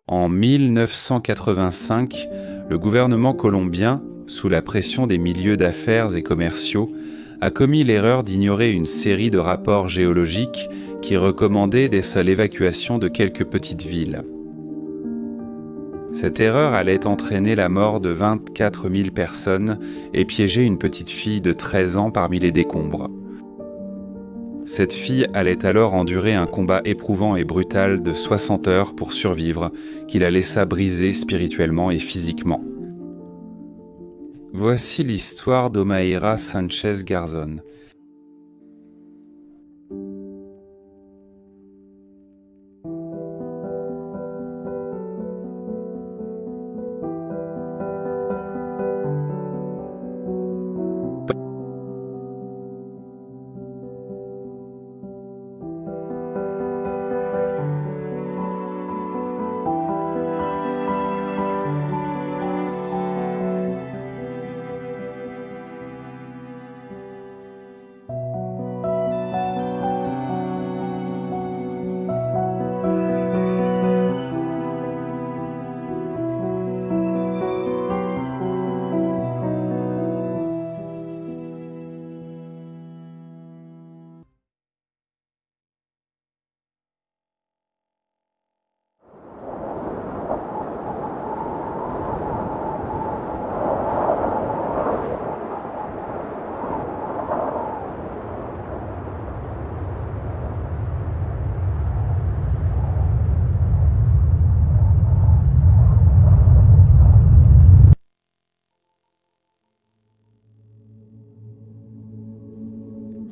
En 1985, le gouvernement colombien, sous la pression des milieux d'affaires et commerciaux, a commis l'erreur d'ignorer une série de rapports géologiques qui recommandaient des seules évacuations de quelques petites villes. Cette erreur allait entraîner la mort de 24 000 personnes et piéger une petite fille de 13 ans parmi les décombres. Cette fille allait alors endurer un combat éprouvant et brutal de 60 heures pour survivre, qui la laissa brisée spirituellement et physiquement. Voici l'histoire d'Omaira Sánchez Garzón.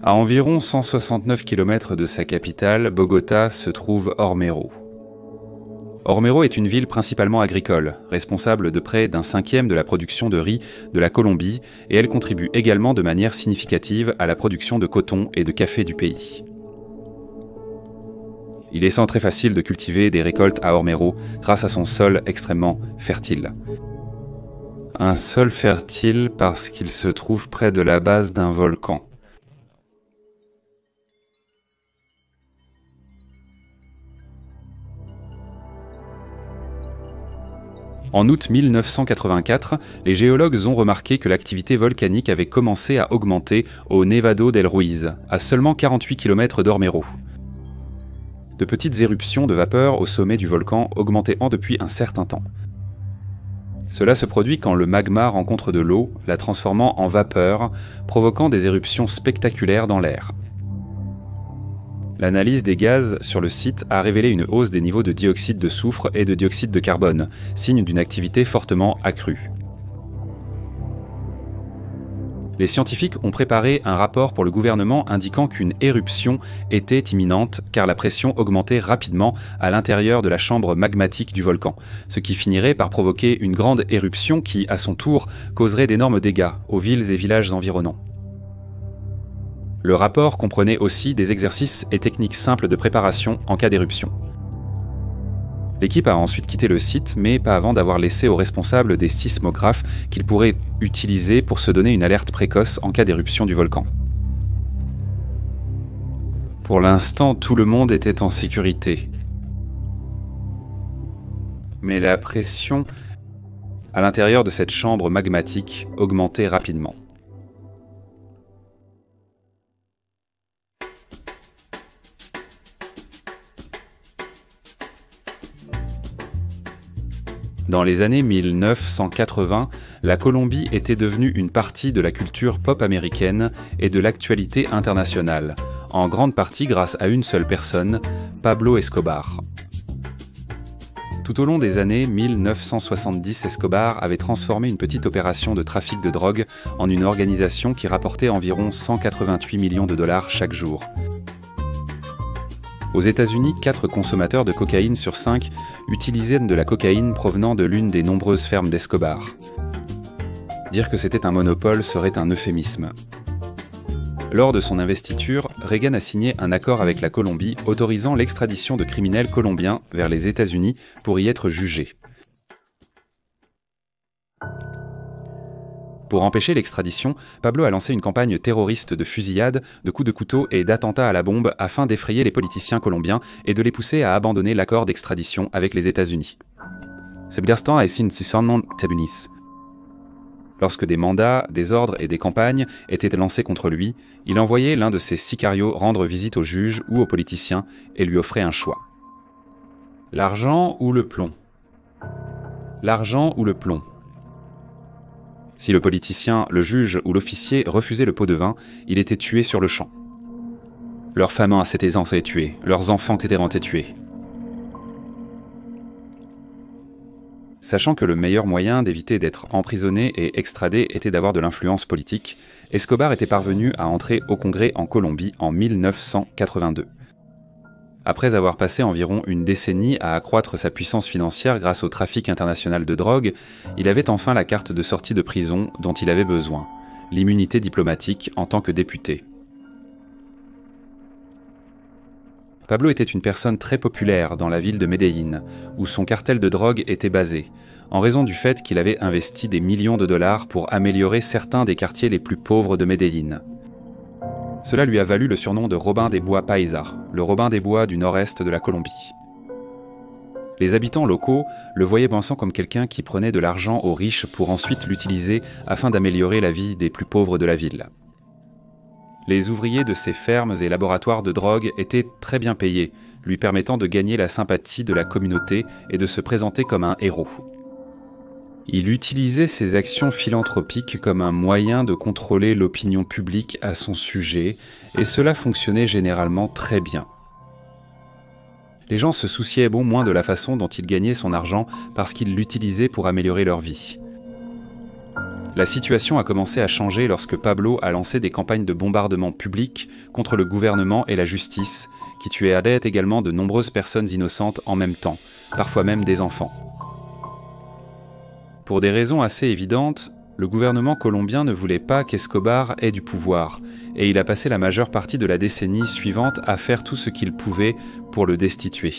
À environ 169 km de sa capitale, Bogota, se trouve Ormero. Ormero est une ville principalement agricole, responsable de près d'un cinquième de la production de riz de la Colombie, et elle contribue également de manière significative à la production de coton et de café du pays. Il est très facile de cultiver des récoltes à Ormero grâce à son sol extrêmement fertile. Un sol fertile parce qu'il se trouve près de la base d'un volcan. En août 1984, les géologues ont remarqué que l'activité volcanique avait commencé à augmenter au Nevado del Ruiz, à seulement 48 km d'Ormero. De petites éruptions de vapeur au sommet du volcan augmentaient depuis un certain temps. Cela se produit quand le magma rencontre de l'eau, la transformant en vapeur, provoquant des éruptions spectaculaires dans l'air. L'analyse des gaz sur le site a révélé une hausse des niveaux de dioxyde de soufre et de dioxyde de carbone, signe d'une activité fortement accrue. Les scientifiques ont préparé un rapport pour le gouvernement indiquant qu'une éruption était imminente car la pression augmentait rapidement à l'intérieur de la chambre magmatique du volcan, ce qui finirait par provoquer une grande éruption qui, à son tour, causerait d'énormes dégâts aux villes et villages environnants. Le rapport comprenait aussi des exercices et techniques simples de préparation en cas d'éruption. L'équipe a ensuite quitté le site, mais pas avant d'avoir laissé aux responsables des sismographes qu'ils pourraient utiliser pour se donner une alerte précoce en cas d'éruption du volcan. Pour l'instant, tout le monde était en sécurité. Mais la pression à l'intérieur de cette chambre magmatique augmentait rapidement. Dans les années 1980, la Colombie était devenue une partie de la culture pop américaine et de l'actualité internationale, en grande partie grâce à une seule personne, Pablo Escobar. Tout au long des années 1970, Escobar avait transformé une petite opération de trafic de drogue en une organisation qui rapportait environ 188 millions de dollars chaque jour. Aux États-Unis, 4 consommateurs de cocaïne sur 5 utilisaient de la cocaïne provenant de l'une des nombreuses fermes d'Escobar. Dire que c'était un monopole serait un euphémisme. Lors de son investiture, Reagan a signé un accord avec la Colombie autorisant l'extradition de criminels colombiens vers les États-Unis pour y être jugés. Pour empêcher l'extradition, Pablo a lancé une campagne terroriste de fusillades, de coups de couteau et d'attentats à la bombe afin d'effrayer les politiciens colombiens et de les pousser à abandonner l'accord d'extradition avec les États-Unis. Lorsque des mandats, des ordres et des campagnes étaient lancés contre lui, il envoyait l'un de ses sicarios rendre visite au juge ou aux politiciens et lui offrait un choix. L'argent ou le plomb ? L'argent ou le plomb ? Si le politicien, le juge ou l'officier refusait le pot de vin, il était tué sur le champ. Leurs femmes s'étaient tuées, leurs enfants étaient tués. Sachant que le meilleur moyen d'éviter d'être emprisonné et extradé était d'avoir de l'influence politique, Escobar était parvenu à entrer au Congrès en Colombie en 1982. Après avoir passé environ une décennie à accroître sa puissance financière grâce au trafic international de drogue, il avait enfin la carte de sortie de prison dont il avait besoin, l'immunité diplomatique en tant que député. Pablo était une personne très populaire dans la ville de Medellín, où son cartel de drogue était basé, en raison du fait qu'il avait investi des millions de dollars pour améliorer certains des quartiers les plus pauvres de Medellín. Cela lui a valu le surnom de Robin des Bois Paisa, le Robin des Bois du nord-est de la Colombie. Les habitants locaux le voyaient pensant comme quelqu'un qui prenait de l'argent aux riches pour ensuite l'utiliser afin d'améliorer la vie des plus pauvres de la ville. Les ouvriers de ces fermes et laboratoires de drogue étaient très bien payés, lui permettant de gagner la sympathie de la communauté et de se présenter comme un héros. Il utilisait ses actions philanthropiques comme un moyen de contrôler l'opinion publique à son sujet, et cela fonctionnait généralement très bien. Les gens se souciaient moins de la façon dont il gagnait son argent parce qu'il l'utilisait pour améliorer leur vie. La situation a commencé à changer lorsque Pablo a lancé des campagnes de bombardement public contre le gouvernement et la justice, qui tuaient également de nombreuses personnes innocentes en même temps, parfois même des enfants. Pour des raisons assez évidentes, le gouvernement colombien ne voulait pas qu'Escobar ait du pouvoir, et il a passé la majeure partie de la décennie suivante à faire tout ce qu'il pouvait pour le destituer.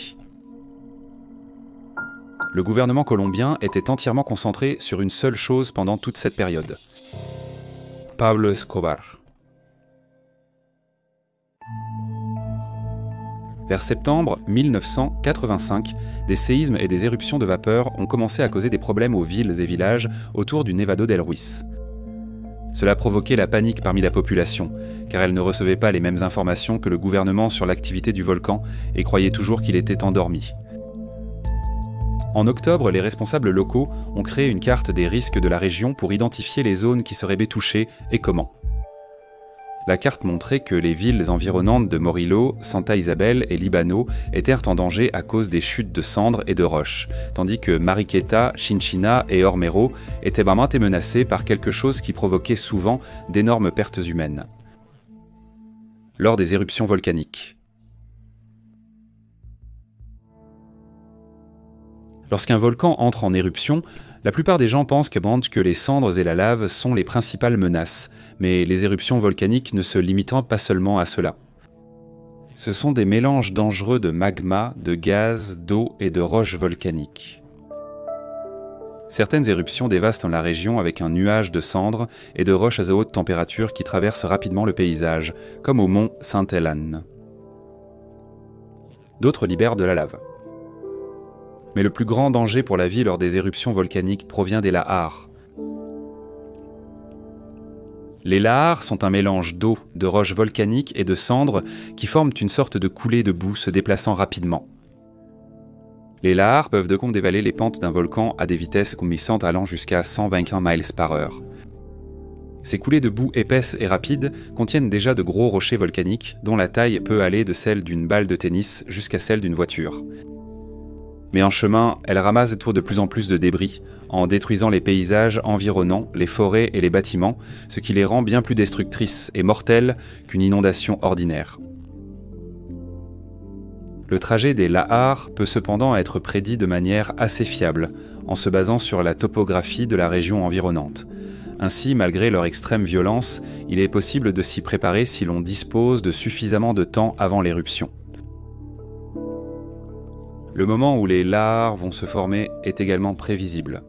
Le gouvernement colombien était entièrement concentré sur une seule chose pendant toute cette période. Pablo Escobar. Vers septembre 1985, des séismes et des éruptions de vapeur ont commencé à causer des problèmes aux villes et villages autour du Nevado del Ruiz. Cela provoquait la panique parmi la population, car elle ne recevait pas les mêmes informations que le gouvernement sur l'activité du volcan et croyait toujours qu'il était endormi. En octobre, les responsables locaux ont créé une carte des risques de la région pour identifier les zones qui seraient touchées et comment. La carte montrait que les villes environnantes de Morillo, Santa Isabel et Líbano étaient en danger à cause des chutes de cendres et de roches, tandis que Mariquita, Chinchina et Ormero étaient menacées par quelque chose qui provoquait souvent d'énormes pertes humaines. Lors des éruptions volcaniques. Lorsqu'un volcan entre en éruption, la plupart des gens pensent que les cendres et la lave sont les principales menaces, mais les éruptions volcaniques ne se limitant pas seulement à cela. Ce sont des mélanges dangereux de magma, de gaz, d'eau et de roches volcaniques. Certaines éruptions dévastent la région avec un nuage de cendres et de roches à haute température qui traversent rapidement le paysage, comme au mont Saint-Hélène. D'autres libèrent de la lave. Mais le plus grand danger pour la vie lors des éruptions volcaniques provient des lahars. Les lahars sont un mélange d'eau, de roches volcaniques et de cendres qui forment une sorte de coulée de boue se déplaçant rapidement. Les lahars peuvent dévaler les pentes d'un volcan à des vitesses coulissantes allant jusqu'à 121 miles par heure. Ces coulées de boue épaisses et rapides contiennent déjà de gros rochers volcaniques dont la taille peut aller de celle d'une balle de tennis jusqu'à celle d'une voiture. Mais en chemin, elles ramassent de plus en plus de débris, en détruisant les paysages environnants, les forêts et les bâtiments, ce qui les rend bien plus destructrices et mortelles qu'une inondation ordinaire. Le trajet des lahars peut cependant être prédit de manière assez fiable, en se basant sur la topographie de la région environnante. Ainsi, malgré leur extrême violence, il est possible de s'y préparer si l'on dispose de suffisamment de temps avant l'éruption. Le moment où les lahars vont se former est également prévisible.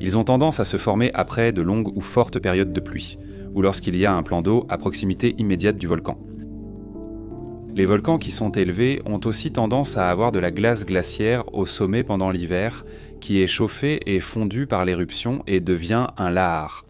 Ils ont tendance à se former après de longues ou fortes périodes de pluie, ou lorsqu'il y a un plan d'eau à proximité immédiate du volcan. Les volcans qui sont élevés ont aussi tendance à avoir de la glace glaciaire au sommet pendant l'hiver, qui est chauffée et fondue par l'éruption et devient un lahar.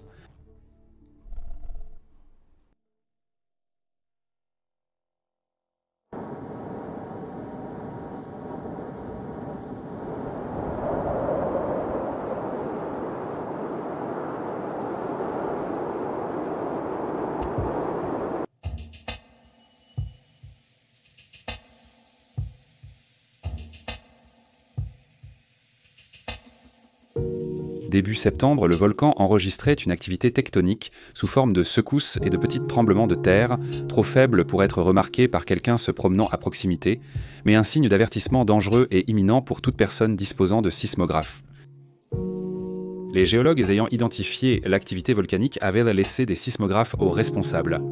Début septembre, le volcan enregistrait une activité tectonique sous forme de secousses et de petits tremblements de terre, trop faibles pour être remarqués par quelqu'un se promenant à proximité, mais un signe d'avertissement dangereux et imminent pour toute personne disposant de sismographe. Les géologues ayant identifié l'activité volcanique avaient laissé des sismographes aux responsables.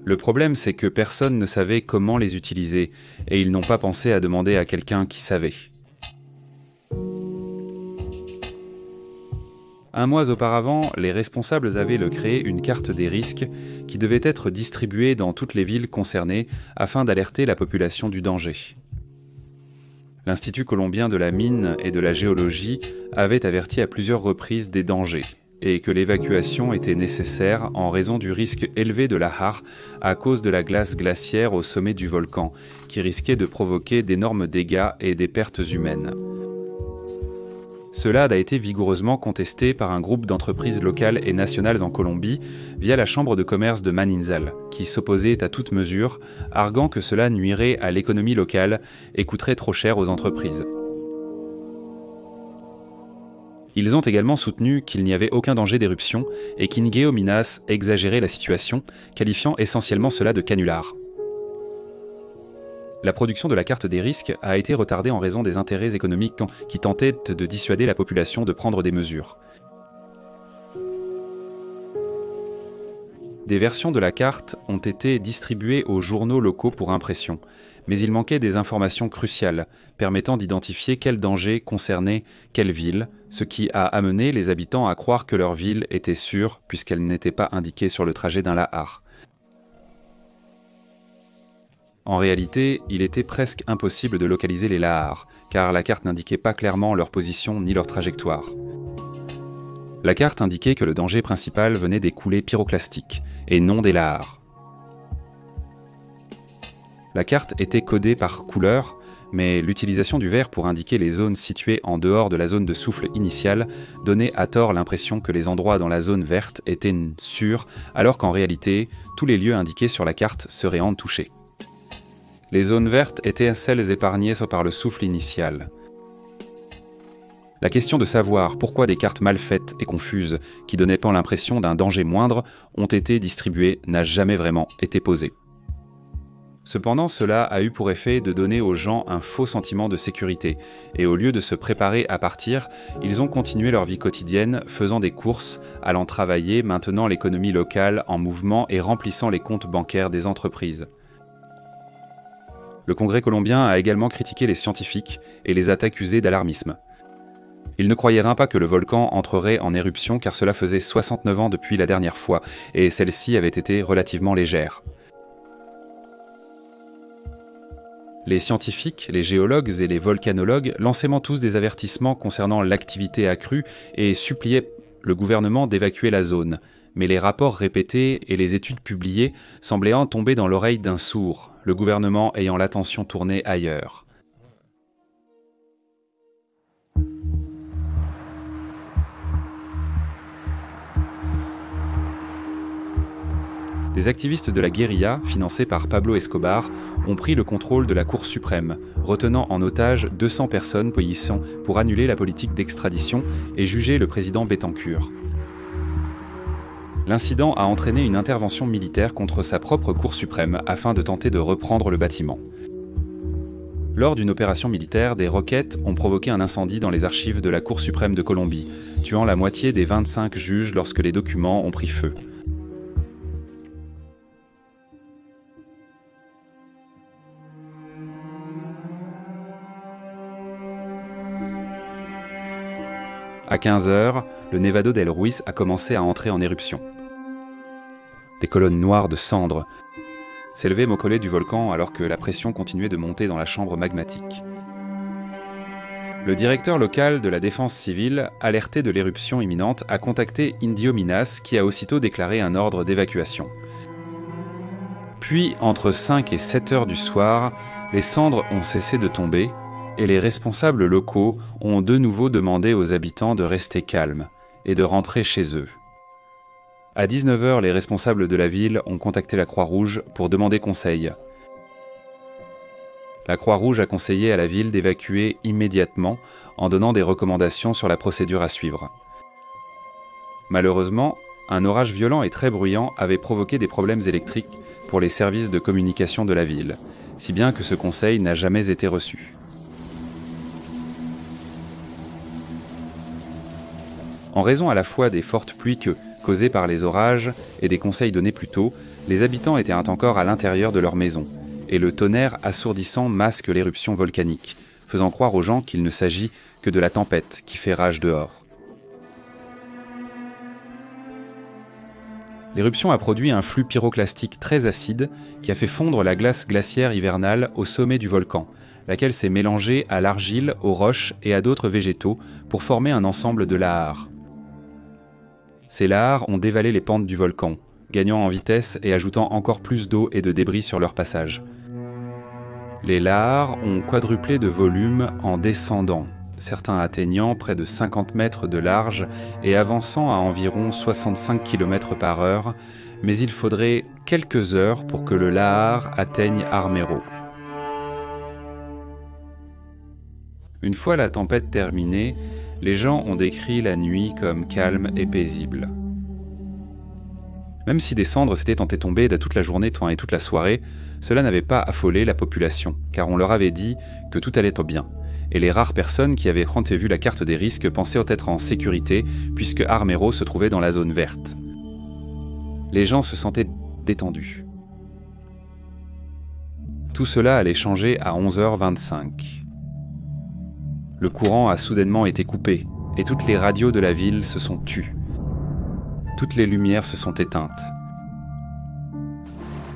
Le problème, c'est que personne ne savait comment les utiliser, et ils n'ont pas pensé à demander à quelqu'un qui savait. Un mois auparavant, les responsables avaient créé une carte des risques qui devait être distribuée dans toutes les villes concernées afin d'alerter la population du danger. L'Institut colombien de la mine et de la géologie avait averti à plusieurs reprises des dangers et que l'évacuation était nécessaire en raison du risque élevé de lahar à cause de la glace glaciaire au sommet du volcan qui risquait de provoquer d'énormes dégâts et des pertes humaines. Cela a été vigoureusement contesté par un groupe d'entreprises locales et nationales en Colombie via la chambre de commerce de Manizales, qui s'opposait à toute mesure, arguant que cela nuirait à l'économie locale et coûterait trop cher aux entreprises. Ils ont également soutenu qu'il n'y avait aucun danger d'éruption et qu'Ingeo Minas exagérait la situation, qualifiant essentiellement cela de canular. La production de la carte des risques a été retardée en raison des intérêts économiques qui tentaient de dissuader la population de prendre des mesures. Des versions de la carte ont été distribuées aux journaux locaux pour impression, mais il manquait des informations cruciales permettant d'identifier quel danger concernait quelle ville, ce qui a amené les habitants à croire que leur ville était sûre puisqu'elle n'était pas indiquée sur le trajet d'un lahar. En réalité, il était presque impossible de localiser les lahars, car la carte n'indiquait pas clairement leur position ni leur trajectoire. La carte indiquait que le danger principal venait des coulées pyroclastiques, et non des lahars. La carte était codée par couleur, mais l'utilisation du vert pour indiquer les zones situées en dehors de la zone de souffle initiale donnait à tort l'impression que les endroits dans la zone verte étaient sûrs, alors qu'en réalité, tous les lieux indiqués sur la carte seraient en touchés. Les zones vertes étaient celles épargnées par le souffle initial. La question de savoir pourquoi des cartes mal faites et confuses, qui donnaient pas l'impression d'un danger moindre, ont été distribuées n'a jamais vraiment été posée. Cependant, cela a eu pour effet de donner aux gens un faux sentiment de sécurité, et au lieu de se préparer à partir, ils ont continué leur vie quotidienne, faisant des courses, allant travailler, maintenant l'économie locale en mouvement et remplissant les comptes bancaires des entreprises. Le Congrès colombien a également critiqué les scientifiques et les a accusés d'alarmisme. Ils ne croyaient pas que le volcan entrerait en éruption car cela faisait 69 ans depuis la dernière fois et celle-ci avait été relativement légère. Les scientifiques, les géologues et les volcanologues lançaient tous des avertissements concernant l'activité accrue et suppliaient le gouvernement d'évacuer la zone. Mais les rapports répétés et les études publiées semblaient en tomber dans l'oreille d'un sourd, le gouvernement ayant l'attention tournée ailleurs. Des activistes de la guérilla, financés par Pablo Escobar, ont pris le contrôle de la Cour suprême, retenant en otage 200 personnes pour annuler la politique d'extradition et juger le président Betancur. L'incident a entraîné une intervention militaire contre sa propre Cour suprême afin de tenter de reprendre le bâtiment. Lors d'une opération militaire, des roquettes ont provoqué un incendie dans les archives de la Cour suprême de Colombie, tuant la moitié des 25 juges lorsque les documents ont pris feu. À 15 heures, le Nevado del Ruiz a commencé à entrer en éruption. Des colonnes noires de cendres s'élevaient au collet du volcan alors que la pression continuait de monter dans la chambre magmatique. Le directeur local de la défense civile, alerté de l'éruption imminente, a contacté Indio Minas qui a aussitôt déclaré un ordre d'évacuation. Puis, entre 5 et 7 heures du soir, les cendres ont cessé de tomber et les responsables locaux ont de nouveau demandé aux habitants de rester calmes et de rentrer chez eux. À 19 heures, les responsables de la ville ont contacté la Croix-Rouge pour demander conseil. La Croix-Rouge a conseillé à la ville d'évacuer immédiatement en donnant des recommandations sur la procédure à suivre. Malheureusement, un orage violent et très bruyant avait provoqué des problèmes électriques pour les services de communication de la ville, si bien que ce conseil n'a jamais été reçu. En raison à la fois des fortes pluies causées par les orages et des conseils donnés plus tôt, les habitants étaient encore à l'intérieur de leur maison, et le tonnerre assourdissant masque l'éruption volcanique, faisant croire aux gens qu'il ne s'agit que de la tempête qui fait rage dehors. L'éruption a produit un flux pyroclastique très acide qui a fait fondre la glace glaciaire hivernale au sommet du volcan, laquelle s'est mélangée à l'argile, aux roches et à d'autres végétaux pour former un ensemble de lahares. Ces lahares ont dévalé les pentes du volcan, gagnant en vitesse et ajoutant encore plus d'eau et de débris sur leur passage. Les lahares ont quadruplé de volume en descendant, certains atteignant près de 50 mètres de large et avançant à environ 65 km/h, mais il faudrait quelques heures pour que le lahar atteigne Armero. Une fois la tempête terminée, les gens ont décrit la nuit comme calme et paisible. Même si des cendres s'étaient tombées toute la journée et toute la soirée, cela n'avait pas affolé la population, car on leur avait dit que tout allait bien. Et les rares personnes qui avaient vu la carte des risques pensaient être en sécurité, puisque Armero se trouvait dans la zone verte. Les gens se sentaient détendus. Tout cela allait changer à 11h25. Le courant a soudainement été coupé, et toutes les radios de la ville se sont tues. Toutes les lumières se sont éteintes.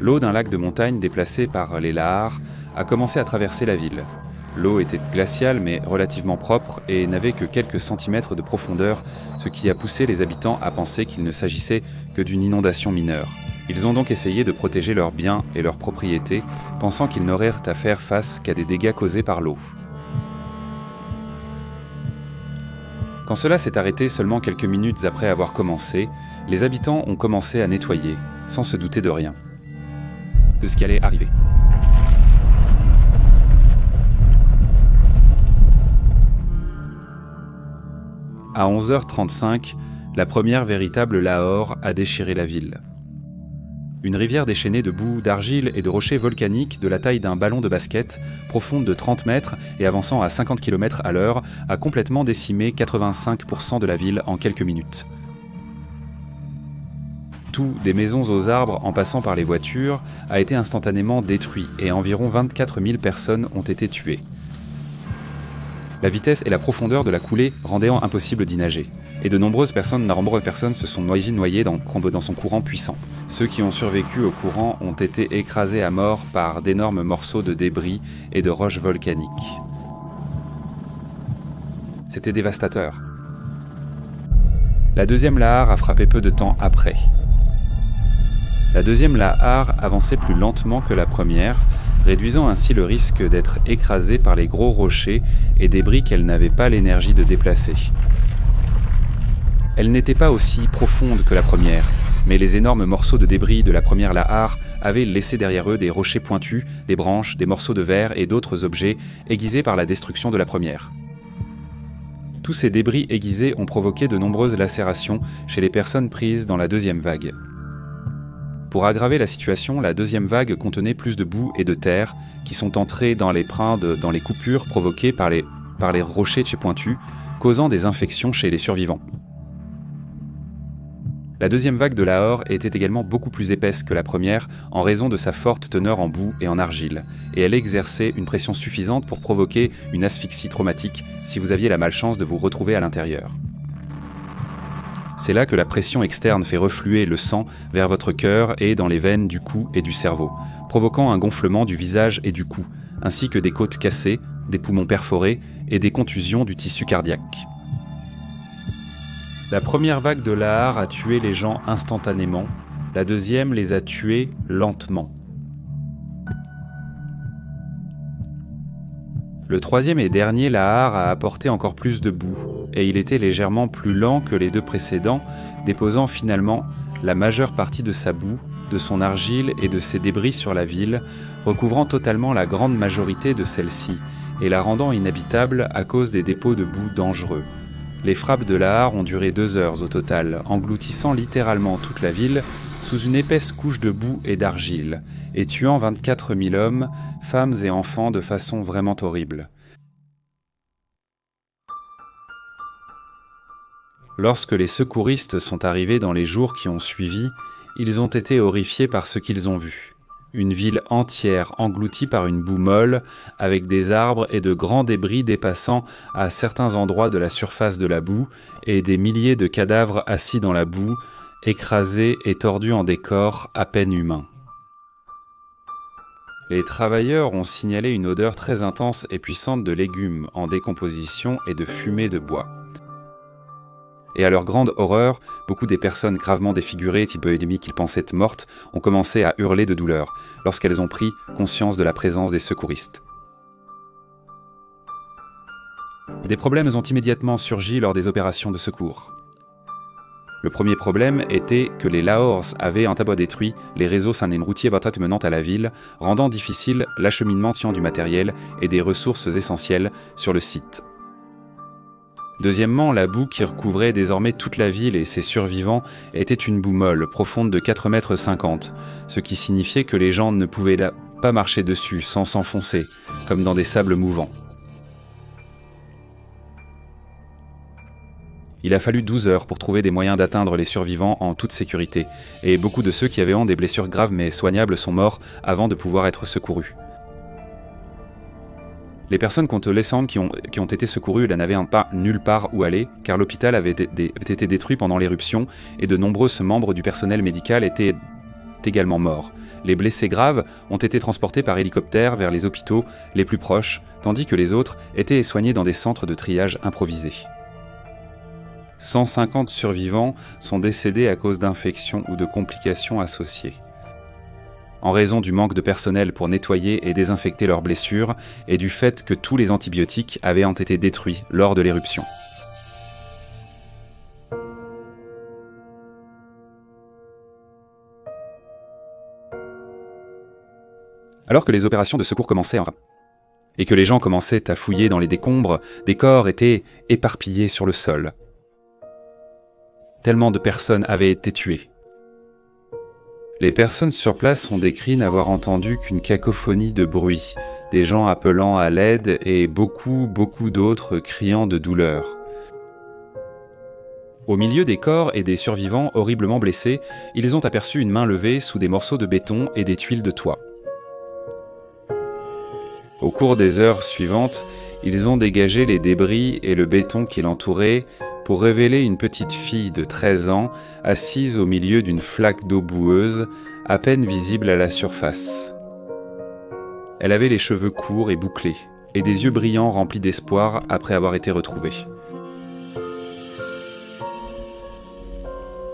L'eau d'un lac de montagne déplacé par les lahars a commencé à traverser la ville. L'eau était glaciale mais relativement propre et n'avait que quelques centimètres de profondeur, ce qui a poussé les habitants à penser qu'il ne s'agissait que d'une inondation mineure. Ils ont donc essayé de protéger leurs biens et leurs propriétés, pensant qu'ils n'auraient à faire face qu'à des dégâts causés par l'eau. Quand cela s'est arrêté seulement quelques minutes après avoir commencé, les habitants ont commencé à nettoyer, sans se douter de rien, de ce qui allait arriver. À 11h35, la première véritable lahar a déchiré la ville. Une rivière déchaînée de boue, d'argile et de rochers volcaniques de la taille d'un ballon de basket, profonde de 30 mètres et avançant à 50 km/h, a complètement décimé 85% de la ville en quelques minutes. Tout, des maisons aux arbres en passant par les voitures, a été instantanément détruit et environ 24 000 personnes ont été tuées. La vitesse et la profondeur de la coulée rendaient impossible d'y nager, et de nombreuses personnes se sont noyées dans son courant puissant. Ceux qui ont survécu au courant ont été écrasés à mort par d'énormes morceaux de débris et de roches volcaniques. C'était dévastateur. La deuxième lahar a frappé peu de temps après. La deuxième lahar avançait plus lentement que la première, réduisant ainsi le risque d'être écrasée par les gros rochers et débris qu'elle n'avait pas l'énergie de déplacer. Elle n'était pas aussi profonde que la première, mais les énormes morceaux de débris de la première lahar avaient laissé derrière eux des rochers pointus, des branches, des morceaux de verre et d'autres objets aiguisés par la destruction de la première. Tous ces débris aiguisés ont provoqué de nombreuses lacérations chez les personnes prises dans la deuxième vague. Pour aggraver la situation, la deuxième vague contenait plus de boue et de terre qui sont entrés dans les dans les coupures provoquées par les rochers pointus, causant des infections chez les survivants. La deuxième vague de lahar était également beaucoup plus épaisse que la première en raison de sa forte teneur en boue et en argile, et elle exerçait une pression suffisante pour provoquer une asphyxie traumatique si vous aviez la malchance de vous retrouver à l'intérieur. C'est là que la pression externe fait refluer le sang vers votre cœur et dans les veines du cou et du cerveau, provoquant un gonflement du visage et du cou, ainsi que des côtes cassées, des poumons perforés et des contusions du tissu cardiaque. La première vague de lahar a tué les gens instantanément, la deuxième les a tués lentement. Le troisième et dernier lahar a apporté encore plus de boue, et il était légèrement plus lent que les deux précédents, déposant finalement la majeure partie de sa boue, de son argile et de ses débris sur la ville, recouvrant totalement la grande majorité de celle-ci, et la rendant inhabitable à cause des dépôts de boue dangereux. Les frappes de lahar ont duré 2 heures au total, engloutissant littéralement toute la ville sous une épaisse couche de boue et d'argile, et tuant 24 000 hommes, femmes et enfants de façon vraiment horrible. Lorsque les secouristes sont arrivés dans les jours qui ont suivi, ils ont été horrifiés par ce qu'ils ont vu. Une ville entière engloutie par une boue molle, avec des arbres et de grands débris dépassant à certains endroits de la surface de la boue, et des milliers de cadavres assis dans la boue, écrasés et tordus en des corps à peine humains. Les travailleurs ont signalé une odeur très intense et puissante de légumes en décomposition et de fumée de bois. Et à leur grande horreur, beaucoup des personnes gravement défigurées, type ennemi qu'ils pensaient être mortes, ont commencé à hurler de douleur lorsqu'elles ont pris conscience de la présence des secouristes. Des problèmes ont immédiatement surgi lors des opérations de secours. Le premier problème était que les Lahors avaient en tabac détruit les réseaux routiers menant à la ville, rendant difficile l'acheminement du matériel et des ressources essentielles sur le site. Deuxièmement, la boue qui recouvrait désormais toute la ville et ses survivants était une boue molle, profonde de 4,50 m, ce qui signifiait que les gens ne pouvaient pas marcher dessus sans s'enfoncer, comme dans des sables mouvants. Il a fallu 12 heures pour trouver des moyens d'atteindre les survivants en toute sécurité, et beaucoup de ceux qui avaient des blessures graves mais soignables sont morts avant de pouvoir être secourus. Les personnes convalescentes qui ont été secourues n'avaient pas nulle part où aller, car l'hôpital avait été détruit pendant l'éruption et de nombreux membres du personnel médical étaient également morts. Les blessés graves ont été transportés par hélicoptère vers les hôpitaux les plus proches, tandis que les autres étaient soignés dans des centres de triage improvisés. 150 survivants sont décédés à cause d'infections ou de complications associées, en raison du manque de personnel pour nettoyer et désinfecter leurs blessures et du fait que tous les antibiotiques avaient été détruits lors de l'éruption. Alors que les opérations de secours commençaient et que les gens commençaient à fouiller dans les décombres, des corps étaient éparpillés sur le sol. Tellement de personnes avaient été tuées. Les personnes sur place ont décrit n'avoir entendu qu'une cacophonie de bruit, des gens appelant à l'aide et beaucoup d'autres criant de douleur. Au milieu des corps et des survivants horriblement blessés, ils ont aperçu une main levée sous des morceaux de béton et des tuiles de toit. Au cours des heures suivantes, ils ont dégagé les débris et le béton qui l'entourait pour révéler une petite fille de 13 ans assise au milieu d'une flaque d'eau boueuse, à peine visible à la surface. Elle avait les cheveux courts et bouclés, et des yeux brillants remplis d'espoir après avoir été retrouvée.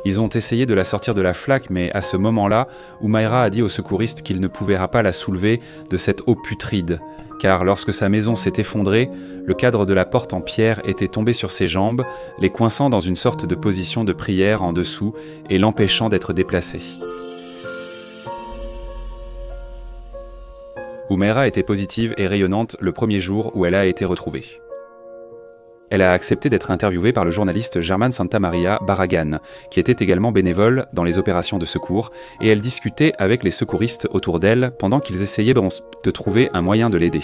Ils ont essayé de la sortir de la flaque, mais à ce moment-là, Humaira a dit aux secouristes qu'il ne pouvait pas la soulever de cette eau putride, car lorsque sa maison s'est effondrée, le cadre de la porte en pierre était tombé sur ses jambes, les coinçant dans une sorte de position de prière en dessous et l'empêchant d'être déplacé. Humaira était positive et rayonnante le premier jour où elle a été retrouvée. Elle a accepté d'être interviewée par le journaliste Germán Santamaría Barragán, qui était également bénévole dans les opérations de secours, et elle discutait avec les secouristes autour d'elle pendant qu'ils essayaient de trouver un moyen de l'aider.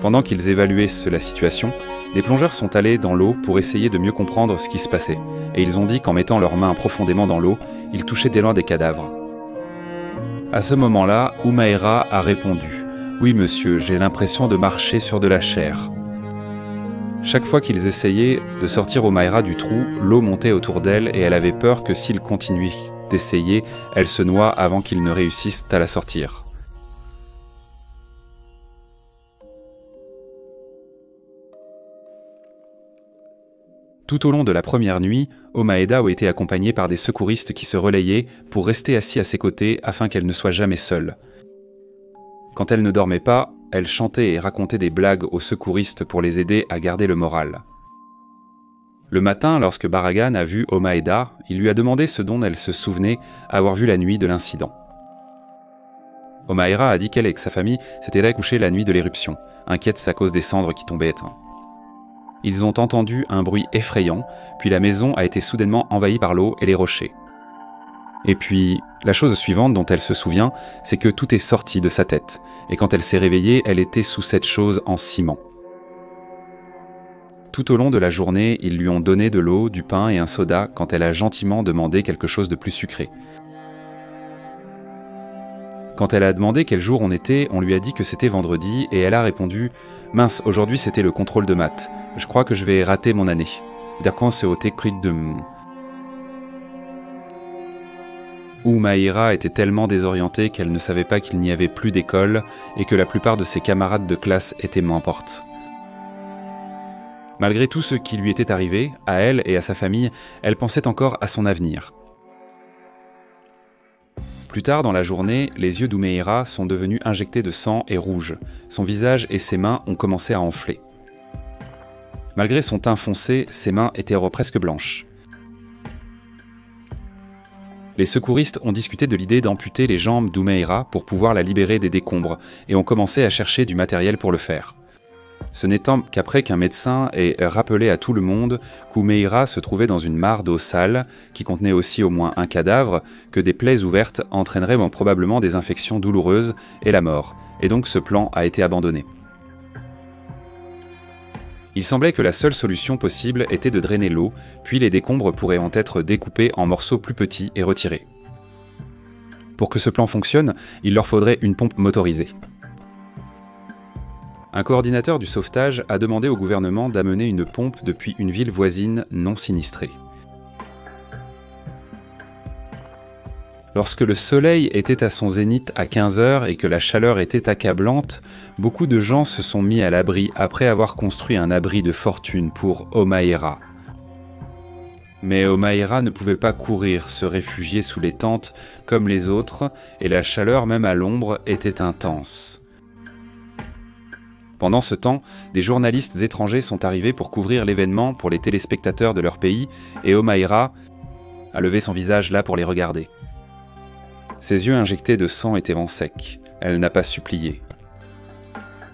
Pendant qu'ils évaluaient la situation, des plongeurs sont allés dans l'eau pour essayer de mieux comprendre ce qui se passait, et ils ont dit qu'en mettant leurs mains profondément dans l'eau, ils touchaient dès loin des cadavres. À ce moment-là, Humaira a répondu « Oui monsieur, j'ai l'impression de marcher sur de la chair ». Chaque fois qu'ils essayaient de sortir Omaira du trou, l'eau montait autour d'elle et elle avait peur que s'ils continuaient d'essayer, elle se noie avant qu'ils ne réussissent à la sortir. Tout au long de la première nuit, Omaeda a été accompagnée par des secouristes qui se relayaient pour rester assis à ses côtés afin qu'elle ne soit jamais seule. Quand elle ne dormait pas, elle chantait et racontait des blagues aux secouristes pour les aider à garder le moral. Le matin, lorsque Baragan a vu Omaeda, il lui a demandé ce dont elle se souvenait avoir vu la nuit de l'incident. Omaira a dit qu'elle et que sa famille s'étaient accouchés la nuit de l'éruption, inquiète à cause des cendres qui tombaient éteintes. Ils ont entendu un bruit effrayant, puis la maison a été soudainement envahie par l'eau et les rochers. Et puis, la chose suivante dont elle se souvient, c'est que tout est sorti de sa tête, et quand elle s'est réveillée, elle était sous cette chose en ciment. Tout au long de la journée, ils lui ont donné de l'eau, du pain et un soda quand elle a gentiment demandé quelque chose de plus sucré. Quand elle a demandé quel jour on était, on lui a dit que c'était vendredi et elle a répondu « Mince, aujourd'hui c'était le contrôle de maths. Je crois que je vais rater mon année. » Omaira était tellement désorientée qu'elle ne savait pas qu'il n'y avait plus d'école et que la plupart de ses camarades de classe étaient mortes. Malgré tout ce qui lui était arrivé, à elle et à sa famille, elle pensait encore à son avenir. Plus tard dans la journée, les yeux d'Omaira sont devenus injectés de sang et rouges. Son visage et ses mains ont commencé à enfler. Malgré son teint foncé, ses mains étaient presque blanches. Les secouristes ont discuté de l'idée d'amputer les jambes d'Omaira pour pouvoir la libérer des décombres et ont commencé à chercher du matériel pour le faire. Ce n'étant qu'après qu'un médecin ait rappelé à tout le monde qu'Omaira se trouvait dans une mare d'eau sale, qui contenait aussi au moins un cadavre, que des plaies ouvertes entraîneraient probablement des infections douloureuses et la mort, et donc ce plan a été abandonné. Il semblait que la seule solution possible était de drainer l'eau, puis les décombres pourraient en être découpés en morceaux plus petits et retirés. Pour que ce plan fonctionne, il leur faudrait une pompe motorisée. Un coordinateur du sauvetage a demandé au gouvernement d'amener une pompe depuis une ville voisine non sinistrée. Lorsque le soleil était à son zénith à 15h et que la chaleur était accablante, beaucoup de gens se sont mis à l'abri après avoir construit un abri de fortune pour Omaira. Mais Omaira ne pouvait pas courir, se réfugier sous les tentes comme les autres, et la chaleur même à l'ombre était intense. Pendant ce temps, des journalistes étrangers sont arrivés pour couvrir l'événement pour les téléspectateurs de leur pays, et Omaira a levé son visage là pour les regarder. Ses yeux injectés de sang étaient secs. Elle n'a pas supplié.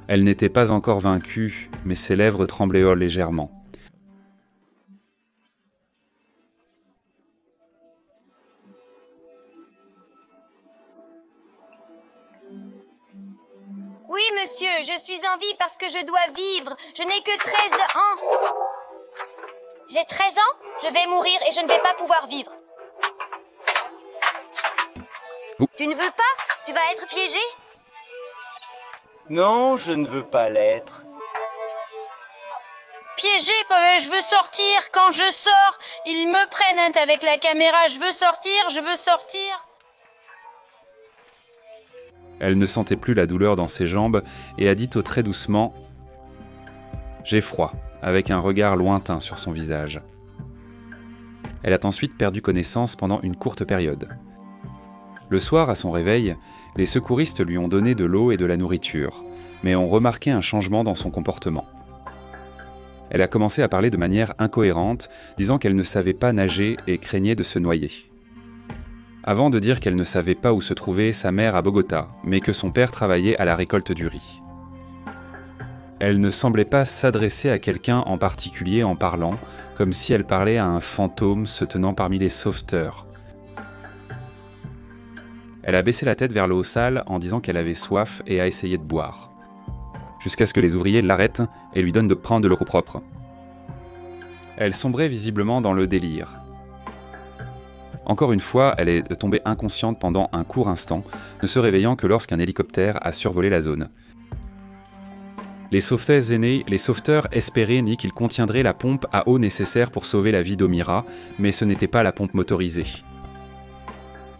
Elle n'était pas encore vaincue, mais ses lèvres tremblaient légèrement. Oui, monsieur, je suis en vie parce que je dois vivre. Je n'ai que 13 ans. J'ai 13 ans? Je vais mourir et je ne vais pas pouvoir vivre. Tu ne veux pas? Tu vas être piégé? Non, je ne veux pas l'être. Piégé? Je veux sortir. Quand je sors, ils me prennent avec la caméra. Je veux sortir, je veux sortir. Elle ne sentait plus la douleur dans ses jambes et a dit très doucement « J'ai froid », avec un regard lointain sur son visage. Elle a ensuite perdu connaissance pendant une courte période. Le soir, à son réveil, les secouristes lui ont donné de l'eau et de la nourriture, mais ont remarqué un changement dans son comportement. Elle a commencé à parler de manière incohérente, disant qu'elle ne savait pas nager et craignait de se noyer. Avant de dire qu'elle ne savait pas où se trouvait sa mère à Bogota, mais que son père travaillait à la récolte du riz. Elle ne semblait pas s'adresser à quelqu'un en particulier en parlant, comme si elle parlait à un fantôme se tenant parmi les sauveteurs. Elle a baissé la tête vers l'eau sale en disant qu'elle avait soif et a essayé de boire, jusqu'à ce que les ouvriers l'arrêtent et lui donnent de prendre de l'eau propre. Elle sombrait visiblement dans le délire. Encore une fois, elle est tombée inconsciente pendant un court instant, ne se réveillant que lorsqu'un hélicoptère a survolé la zone. Les sauveteurs espéraient ni qu'il contiendrait la pompe à eau nécessaire pour sauver la vie d'Omira, mais ce n'était pas la pompe motorisée.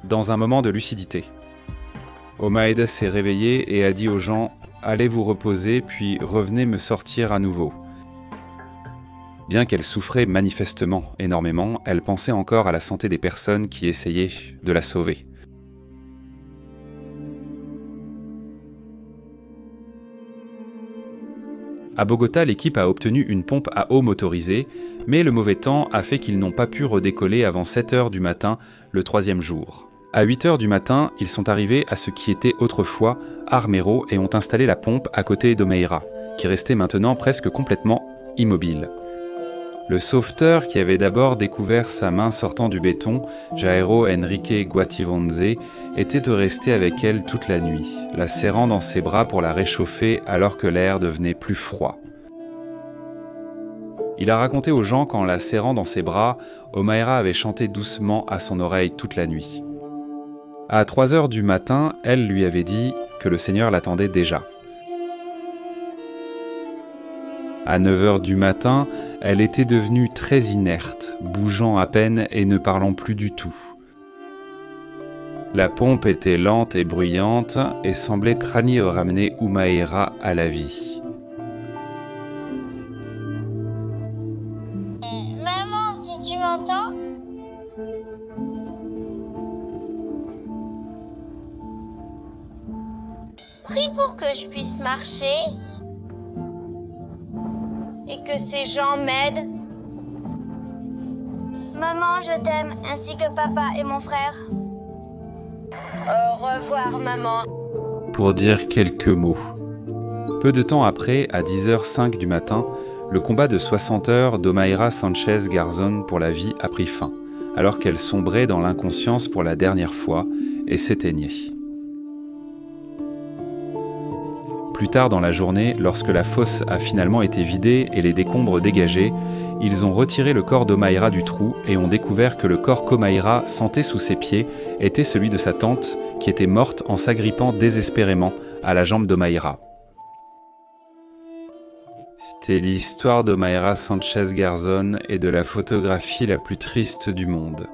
Dans un moment de lucidité, Omaeda s'est réveillée et a dit aux gens « Allez vous reposer, puis revenez me sortir à nouveau ». Bien qu'elle souffrait manifestement énormément, elle pensait encore à la santé des personnes qui essayaient de la sauver. À Bogota, l'équipe a obtenu une pompe à eau motorisée, mais le mauvais temps a fait qu'ils n'ont pas pu redécoller avant 7 h du matin, le 3e jour. À 8 h du matin, ils sont arrivés à ce qui était autrefois Armero et ont installé la pompe à côté d'Omeira, qui restait maintenant presque complètement immobile. Le sauveteur qui avait d'abord découvert sa main sortant du béton, Jairo Henrique Guativonze, était de rester avec elle toute la nuit, la serrant dans ses bras pour la réchauffer alors que l'air devenait plus froid. Il a raconté aux gens qu'en la serrant dans ses bras, Omaira avait chanté doucement à son oreille toute la nuit. À 3 h du matin, elle lui avait dit que le Seigneur l'attendait déjà. À 9 h du matin, elle était devenue très inerte, bougeant à peine et ne parlant plus du tout. La pompe était lente et bruyante et semblait craignir ramener Omaira à la vie. Maman, si tu m'entends? Prie pour que je puisse marcher. Et que ces gens m'aident. Maman, je t'aime, ainsi que papa et mon frère. Au revoir, maman. Pour dire quelques mots. Peu de temps après, à 10h05 du matin, le combat de 60 heures d'Omaira Sanchez Garzón pour la vie a pris fin, alors qu'elle sombrait dans l'inconscience pour la dernière fois et s'éteignait. Plus tard dans la journée, lorsque la fosse a finalement été vidée et les décombres dégagés, ils ont retiré le corps d'Omaira du trou et ont découvert que le corps qu'Omaira sentait sous ses pieds était celui de sa tante qui était morte en s'agrippant désespérément à la jambe d'Omaira. C'était l'histoire d'Omaira Sanchez Garzón et de la photographie la plus triste du monde.